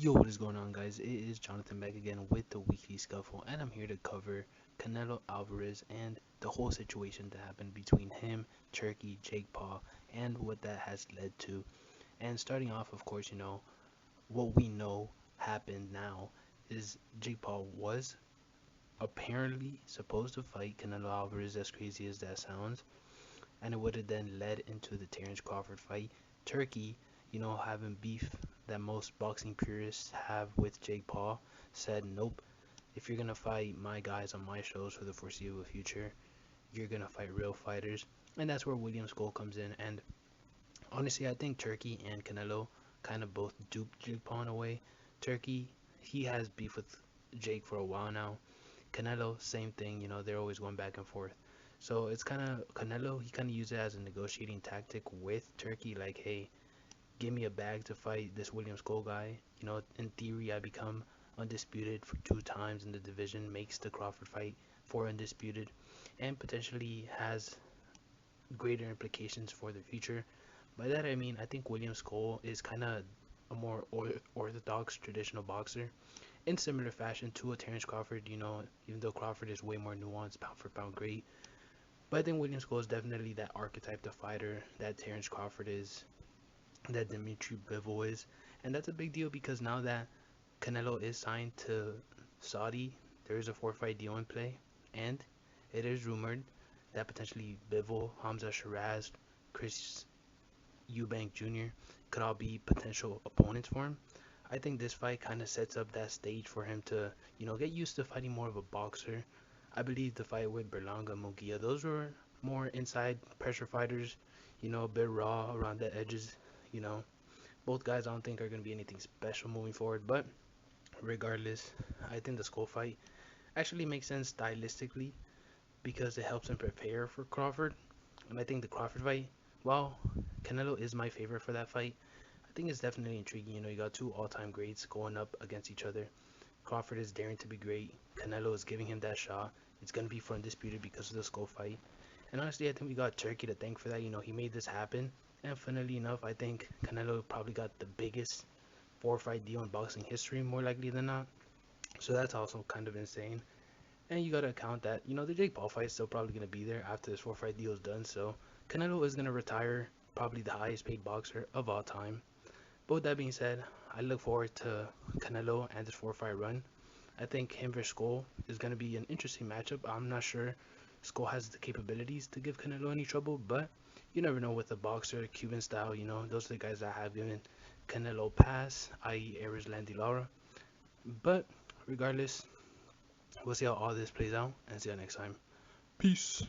Yo, what is going on, guys? It is Jonathan back again with the weekly scuffle, and I'm here to cover Canelo Alvarez and the whole situation that happened between him, Turkey, Jake Paul, and what that has led to. And starting off, of course, what we know happened now is Jake Paul was apparently supposed to fight Canelo Alvarez, as crazy as that sounds, and it would have then led into the Terrance Crawford fight. Turkey, having beef that most boxing purists have with Jake Paul, said, nope, if you're gonna fight my guys on my shows for the foreseeable future, you're gonna fight real fighters. And that's where William Skull comes in. And honestly, I think Turkey and Canelo kind of both duped Jake Paul in a way. Turkey, he has beef with Jake for a while now. Canelo, same thing, they're always going back and forth. So it's kind of Canelo, he kind of used it as a negotiating tactic with Turkey, like, hey, give me a bag to fight this Williams Cole guy. In theory, I become undisputed for 2 times in the division, makes the Crawford fight for undisputed, and potentially has greater implications for the future. By that I mean, I think Williams Cole is kind of a more orthodox, traditional boxer in similar fashion to a Terrence Crawford. Even though Crawford is way more nuanced, pound for pound great. But I think Williams Cole is definitely that archetype, the fighter that Terrence Crawford is, that Dimitri Bivol is. And that's a big deal because now that Canelo is signed to Saudi, there is a 4-fight deal in play. And it is rumored that potentially Bivol, Hamza Shiraz, Chris Eubank Jr. could all be potential opponents for him. I think this fight kind of sets up that stage for him to, get used to fighting more of a boxer. I believe the fight with Berlanga Munguia, those were more inside pressure fighters, a bit raw around the edges, you know. Both guys I don't think are going to be anything special moving forward, but regardless, I think the Skull fight actually makes sense stylistically because it helps him prepare for Crawford. And I think the Crawford fight, well, Canelo is my favorite for that fight. I think it's definitely intriguing. You got two all-time greats going up against each other. Crawford is daring to be great. Canelo is giving him that shot. It's going to be for undisputed because of the Skull fight. And honestly, I think we got Turkey to thank for that. He made this happen. And funnily enough, I think Canelo probably got the biggest 4-fight deal in boxing history, more likely than not. So that's also kind of insane. And you got to account that, the Jake Paul fight is still probably going to be there after this 4-fight deal is done. So Canelo is going to retire probably the highest paid boxer of all time. But with that being said, I look forward to Canelo and this 4-fight run. I think him versus Skull is going to be an interesting matchup. I'm not sure Skull has the capabilities to give Canelo any trouble, but you never know with a boxer, Cuban style, those are the guys that have given Canelo pass, i.e. Landy Lara. But regardless, we'll see how all this plays out and see you next time. Peace.